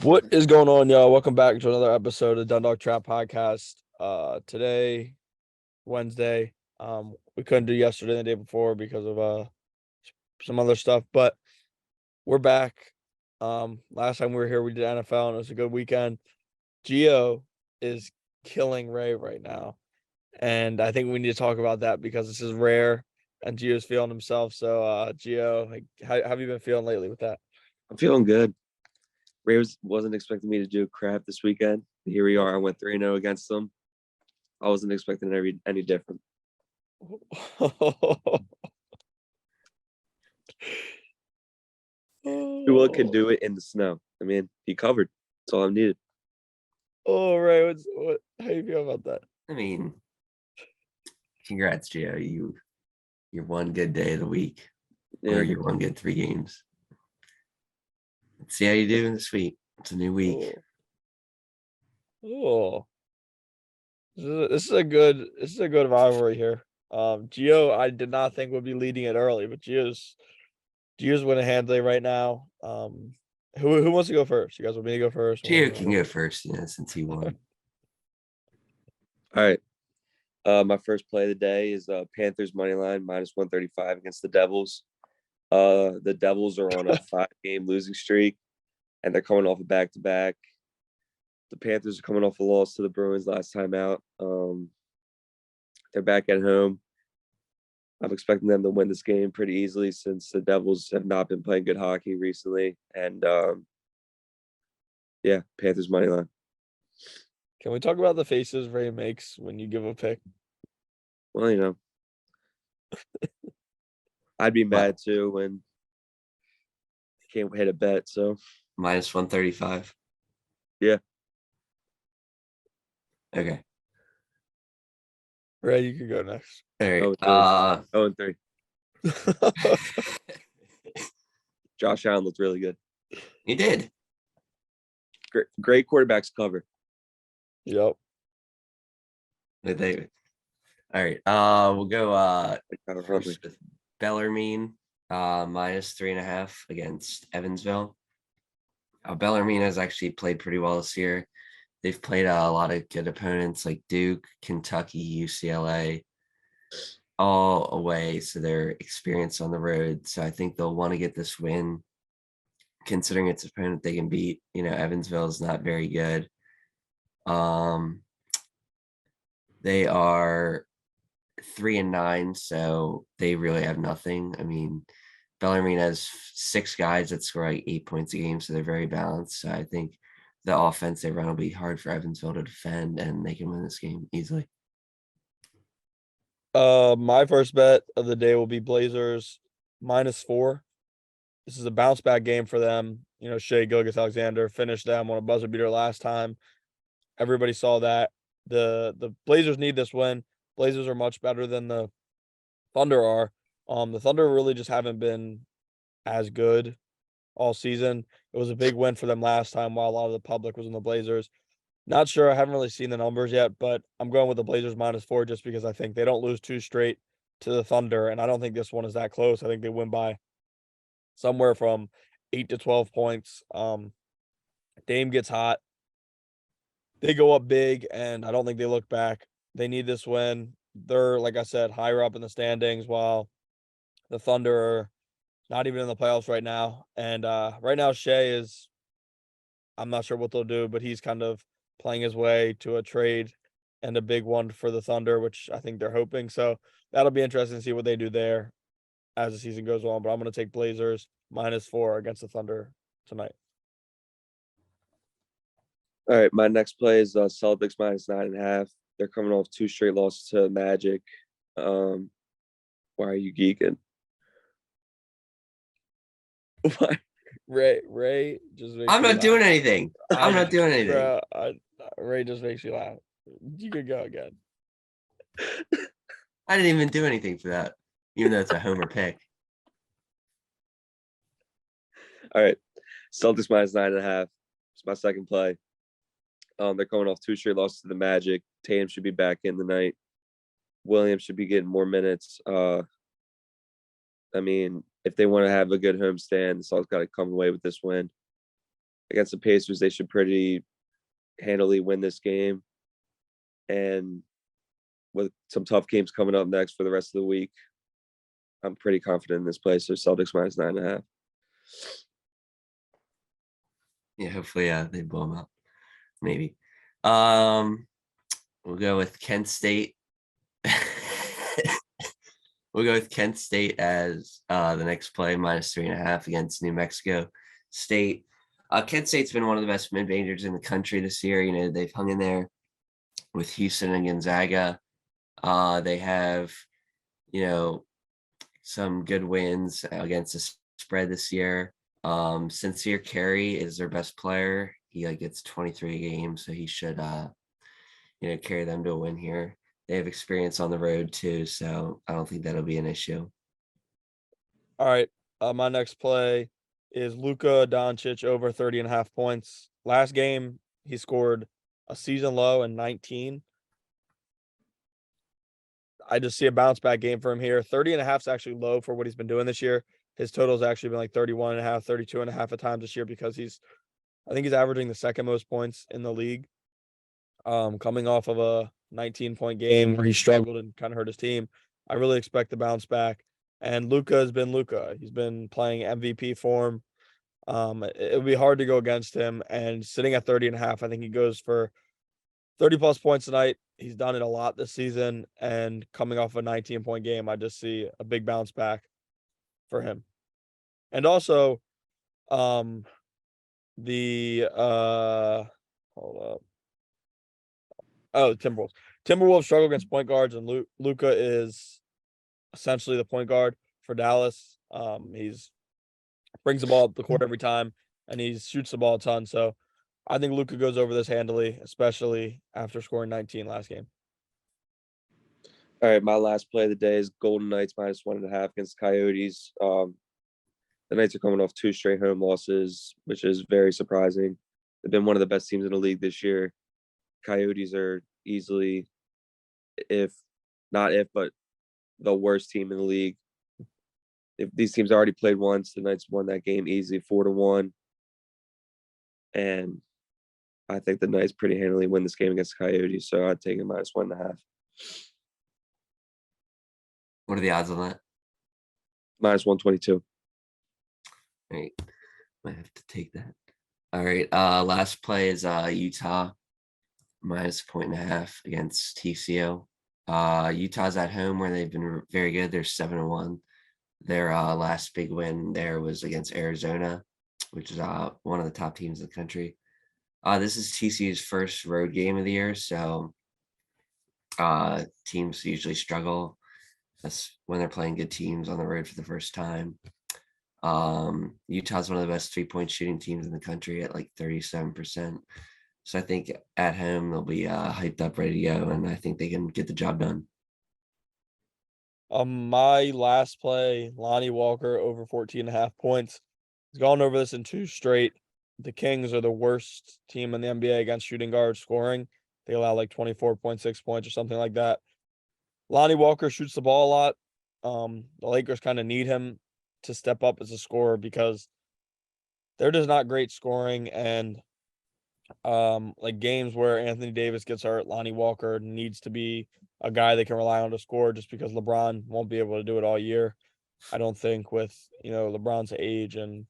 What is going on, y'all? Welcome back to another episode of Dundalk Trapp podcast. Today, Wednesday. We couldn't do yesterday and the day before because of some other stuff, but we're back. Last time we were here, we did NFL and it was a good weekend. Gio is killing Ray right now, and I think we need to talk about that because this is rare, and Gio's feeling himself. So, Gio, like, how have you been feeling lately with that? I'm feeling good. Ravens wasn't expecting me to do crap this weekend. Here we are. I went 3-0 against them. I wasn't expecting any different. Tua can do it in the snow. I mean, he covered. That's all I needed. Oh, Ray, how you feel about that? I mean, congrats, Gio. You're one good day of the week, or you're one good 3 games. Let's see how you do this week. It's a new week. Oh, this is a good rivalry here. Gio, I did not think would be leading it early, but Gio's winning handily right now. Who wants to go first? You guys want me to go first? Gio can go first, since he won. All right. My first play of the day is Panthers money line -135 against the Devils. The Devils are on a 5-game losing streak, and they're coming off a back-to-back. The Panthers are coming off a loss to the Bruins last time out. They're back at home. I'm expecting them to win this game pretty easily since the Devils have not been playing good hockey recently. And Panthers money line. Can we talk about the faces Ray makes when you give a pick? Well, I'd be mad too when I can't hit a bet. So -135. Yeah. Okay. Ray, you can go next. All right. 0-3. Josh Allen looked really good. He did. Great quarterbacks cover. Yep. All right. We'll go First with Bellarmine, -3.5 against Evansville. Bellarmine has actually played pretty well this year. They've played a lot of good opponents like Duke, Kentucky, UCLA, all away. So they're experienced on the road. So I think they'll want to get this win, considering its opponent they can beat. Evansville is not very good. They are 3-9, so they really have nothing. I mean, Bellarmine has 6 guys that score like 8 points a game, so they're very balanced. So I think the offense they run will be hard for Evansville to defend, and they can win this game easily. My first bet of the day will be Blazers -4. This is a bounce back game for them. Shea Gilgeous-Alexander finished them on a buzzer beater last time. Everybody saw that. The Blazers need this win. Blazers are much better than the Thunder are. The Thunder really just haven't been as good all season. It was a big win for them last time while a lot of the public was in the Blazers. Not sure. I haven't really seen the numbers yet, but I'm going with the Blazers -4 just because I think they don't lose 2 straight to the Thunder, and I don't think this one is that close. I think they win by somewhere from 8 to 12 points. Dame gets hot. They go up big, and I don't think they look back. They need this win. They're, like I said, higher up in the standings while the Thunder are not even in the playoffs right now. And right now, Shea is, I'm not sure what they'll do, but he's kind of playing his way to a trade and a big one for the Thunder, which I think they're hoping. So that'll be interesting to see what they do there as the season goes on. But I'm going to take Blazers -4 against the Thunder tonight. All right, my next play is Celtics -9.5. They're coming off 2 straight losses to Magic. Why are you geeking? Why? Ray just makes I'm me not laugh. doing anything. I'm not doing anything. Bro, Ray just makes me laugh. You could go again. I didn't even do anything for that, even though it's a homer pick. All right, Celtics -9.5. It's my second play. They're coming off 2 straight losses to the Magic. Tatum should be back in the night. Williams should be getting more minutes. I mean, if they want to have a good homestand, the Celtics got to come away with this win. against the Pacers, they should pretty handily win this game. And with some tough games coming up next for the rest of the week, I'm pretty confident in this play. So Celtics minus 9.5. Yeah, hopefully they blow them out. Maybe. We'll go with Kent State. We'll go with Kent State as the next play, minus 3.5 against New Mexico State. Kent State's been one of the best mid majors in the country this year. You know, they've hung in there with Houston and Gonzaga. They have, you know, some good wins against the spread this year. Sincere Carey is their best player. He gets 23 games, so he should carry them to a win here. They have experience on the road too, so I don't think that'll be an issue. All right. My next play is Luka Doncic over 30.5 points. Last game, he scored a season low in 19. I just see a bounce back game for him here. 30.5 is actually low for what he's been doing this year. His total's actually been like 31.5, 32.5 at times this year because I think he's averaging the second most points in the league. Coming off of a 19-point game where he struggled and kind of hurt his team. I really expect the bounce back. And Luka has been Luka. He's been playing MVP form. It would be hard to go against him. And sitting at 30.5, I think he goes for 30 plus points tonight. He's done it a lot this season. And coming off a 19-point game, I just see a big bounce back for him. And also, hold up. Oh, Timberwolves. Timberwolves struggle against point guards, and Luka is essentially the point guard for Dallas. He's brings the ball up the court every time, and he shoots the ball a ton. So I think Luka goes over this handily, especially after scoring 19 last game. All right, my last play of the day is Golden Knights minus 1.5 against Coyotes. The Knights are coming off 2 straight home losses, which is very surprising. They've been one of the best teams in the league this year. Coyotes are easily, but the worst team in the league. If these teams already played once, the Knights won that game easily 4-1. And I think the Knights pretty handily win this game against the Coyotes. So I'd take it minus 1.5. What are the odds on that? Minus 122. Right. Might have to take that. All right. Last play is Utah minus 1.5 against TCO. Utah's at home where they've been very good. They're 7-1. Their last big win there was against Arizona, which is one of the top teams in the country. This is TCU's first road game of the year, so teams usually struggle. That's when they're playing good teams on the road for the first time. Utah's one of the best 3-point shooting teams in the country at like 37%. So I think at home they'll be hyped up, ready to go, and I think they can get the job done. My last play, Lonnie Walker over 14.5 points. He's gone over this in 2 straight. The Kings are the worst team in the NBA against shooting guards scoring. They allow like 24.6 points or something like that. Lonnie Walker shoots the ball a lot. The Lakers kind of need him to step up as a scorer because they're just not great scoring. And like games where Anthony Davis gets hurt, Lonnie Walker needs to be a guy they can rely on to score just because LeBron won't be able to do it all year. I don't think with, LeBron's age and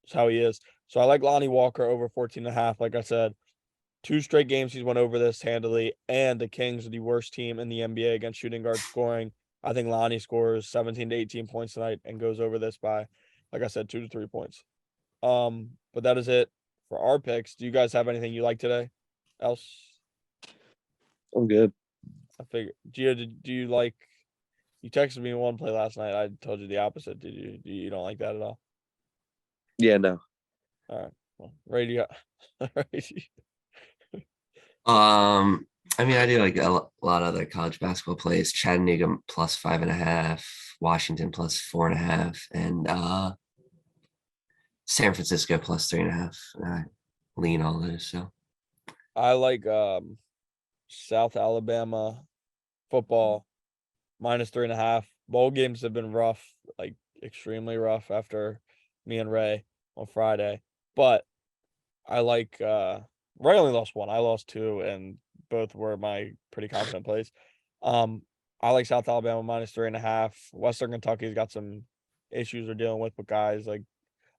just how he is. So I like Lonnie Walker over 14.5. Like I said, 2 straight games he's went over this handily, and the Kings are the worst team in the NBA against shooting guard scoring. I think Lonnie scores 17 to 18 points tonight and goes over this by, like I said, 2 to 3 points. But that is it for our picks. Do you guys have anything you like today? Else? I'm good. I figure. Gio, do you like? You texted me one play last night. I told you the opposite. Did you? You don't like that at all? Yeah, no. All right. Well, ready to go. All right. I mean, I do like a lot of other college basketball plays. Chattanooga plus 5.5, Washington plus 4.5, and San Francisco plus 3.5. I lean all those. So I like South Alabama football minus 3.5. Bowl games have been rough, like extremely rough after me and Ray on Friday. But I like Ray only lost one. I lost two, and both were my pretty confident plays. I like South Alabama -3.5. Western Kentucky's got some issues they're dealing with guys like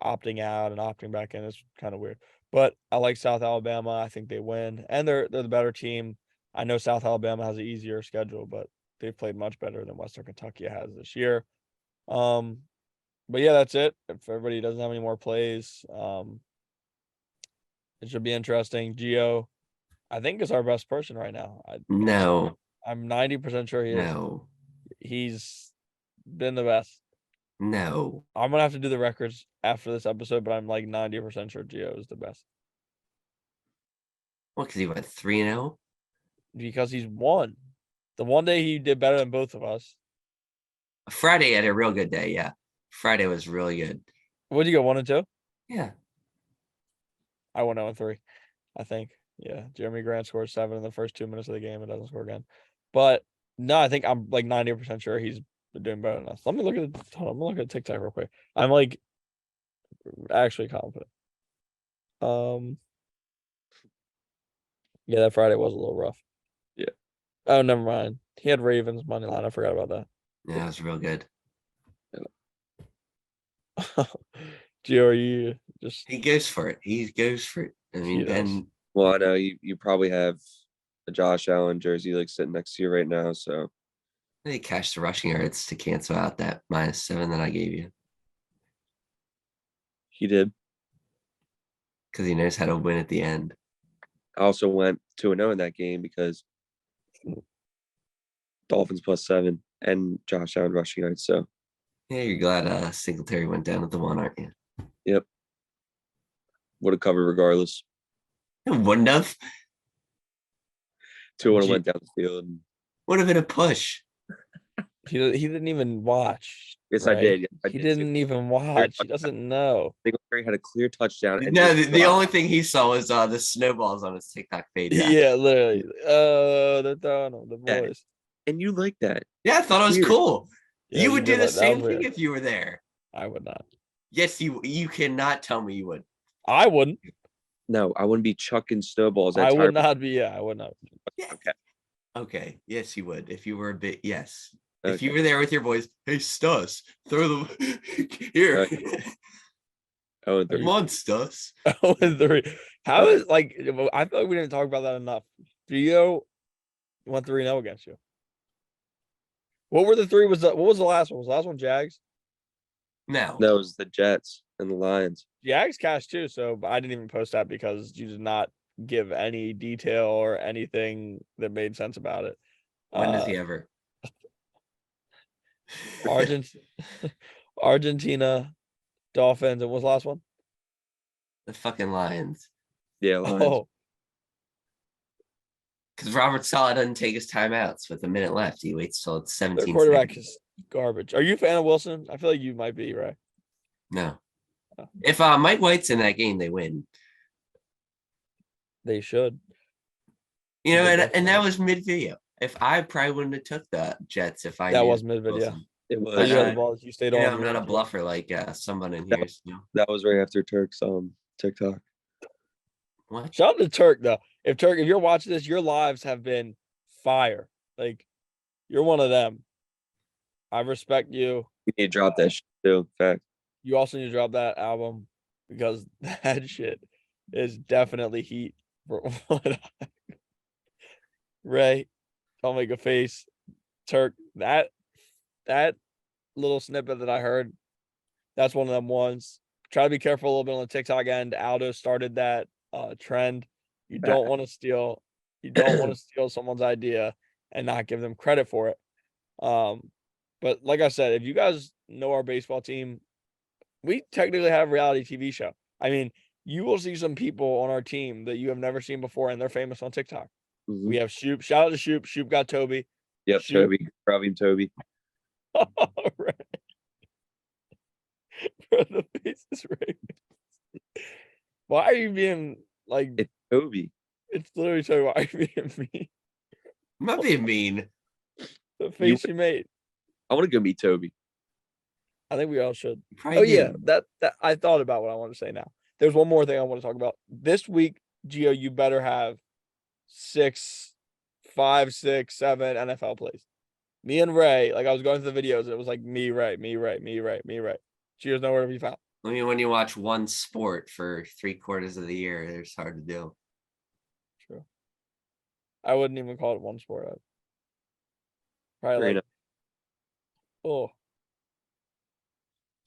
opting out and opting back in. It's kind of weird. But I like South Alabama. I think they win. And they're the better team. I know South Alabama has an easier schedule, but they've played much better than Western Kentucky has this year. But yeah, that's it. If everybody doesn't have any more plays, it should be interesting. Gio, I think is our best person right now. No, I'm 90% sure he is. no, He's been the best. no. I'm gonna have to do the records after this episode, but I'm like 90% sure Gio is the best What? Because he went 3-0. because he's won. The one day he did better than both of us. Friday had a real good day. Yeah, Friday was really good. What did you go 1 and 2? Yeah, I went 0 and 3. I think. Yeah, Jeremy Grant scored 7 in the first 2 minutes of the game and doesn't score again. But no, I think I'm like 90% sure he's doing better than us. Let me look at hold on, I'm gonna look at TikTok real quick. I'm like actually confident. Yeah, that Friday was a little rough. Yeah. Oh, never mind. He had Ravens money line. I forgot about that. yeah, it was real good. Gio, are you just He goes for it. He goes for it. I He mean, does. and Well, I know you probably have a Josh Allen jersey like sitting next to you right now, so they cashed the rushing yards to cancel out that -7 that I gave you he did. because he knows how to win at the end. I also went 2-0 in that game because Dolphins +7 and Josh Allen rushing yards. So Yeah, you're glad Singletary went down at the 1, aren't you? would have covered regardless. Wouldn't have. 2 would have Gee. went down the field. Would have been a push. he didn't even watch. Yes, I right? did. Yes, I He did too. didn't even watch. He doesn't know. Singletary had a clear touchdown. And No, just the dropped. only thing he saw was the snowballs on his TikTok page. Yeah, literally. Oh, they're throwing him, the Yeah. boys. And you like that. Yeah, I thought it was Weird. cool. Yeah, you would do did the that. That same was thing weird. if you were there. I would not. Yes, you cannot tell me you would. I wouldn't. No, I wouldn't be chucking snowballs. I At would not be. Yeah, I would not. Yeah. Okay. Okay. Yes, you would. If you were a bit, yes. If Okay. you were there with your boys, hey Stus, throw them here. Okay. Oh, and Are 3. Come on, Stus. 0 and 3. How is like I feel like we didn't talk about that enough. Gio went 3-0 against you. What were the three? What was the last one? Was the last one Jags? No. That was the Jets and the Lions. Jags cashed too, so I didn't even post that because you did not give any detail or anything that made sense about it. When does he ever? Argentina, Dolphins, and what was the last one? The fucking Lions. Yeah, Lions. Oh, Because Robert Saleh doesn't take his timeouts with a minute left. He waits till it's their 17 quarterback seconds. is garbage. Are you a fan of Wilson? I feel like you might be, right? No. Oh. If Mike White's in that game, they win. They should. You know, They and definitely that would. was mid-video. If I probably wouldn't have took the Jets if I That knew was mid-video. Wilson. It But was. you had the uh, ball. You stayed You know, on. I'm You not a were- bluffer like someone in here. You know? That was right after Turk's TikTok. What? Shout out to Turk though. If you're watching this, your lives have been fire. Like you're one of them. I respect you. You need to drop that shit too. In fact, You also need to drop that album because that shit is definitely heat for what Ray, don't make a face. Turk, that little snippet that I heard, that's one of them ones. Try to be careful a little bit on the TikTok end. Aldo started that trend. You don't want to steal. You don't want to steal someone's idea and not give them credit for it. But like I said, if you guys know our baseball team, we technically have a reality TV show. I mean, you will see some people on our team that you have never seen before, and they're famous on TikTok. Mhm. We have Shoop. Shout out to Shoop. Shoop got Toby. Yep, Shoot. Toby, Robbie and Toby. All right. Bro, the face is right. Why are you being like? It's Toby. It's literally Toby. Why are you being mean? I'm not being mean. The face you made. I want to go meet Toby. I think we all should. You probably Oh yeah, do. that I thought about what I want to say now. there's one more thing I want to talk about. This week, Gio, you better have 5, 6, 7 NFL plays. Me and Ray, like I was going through the videos, it was like me, Ray, me, Ray, me, Ray, me, Ray. Gio's nowhere to be found. I mean, when you watch one sport for 3/4 of the year, it's hard to do. True. I wouldn't even call it one sport. I'd probably Fair like, enough. oh,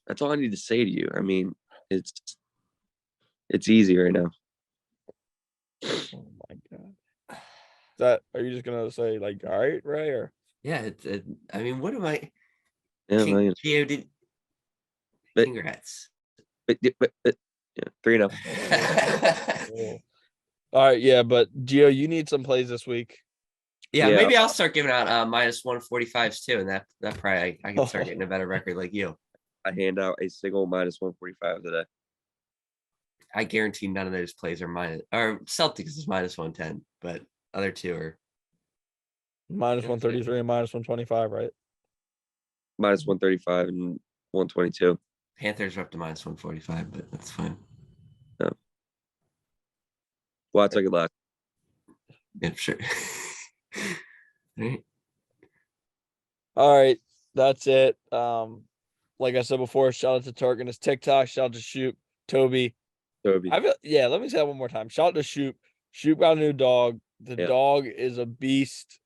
That's all I need to say to you. I mean, it's easy right now. oh my god. Are you just gonna say like, all right, Ray, or Yeah, I mean, what am I? Yeah, well, you know, Gio did. But- Congrats. but yeah, 3-0. oh. All right, yeah, but Gio, you need some plays this week. Yeah, Yeah. maybe I'll start giving out -145s too, and that probably I can start getting a better record like you. I hand out a single -145 today. I guarantee none of those plays are minus. Or Celtics is -110, but other two are. Minus 133 and minus 125, right? -135 and 122. Panthers are up to -145, but that's fine. Well, I took it last. Yeah, sure. Right. All right, that's it. Like I said before, shout out to Turk and his TikTok. Shout out to Shoot, Toby. Toby. Yeah, let me say that one more time. Shout out to Shoot. Shoot got a new dog. The Yeah. dog is a beast.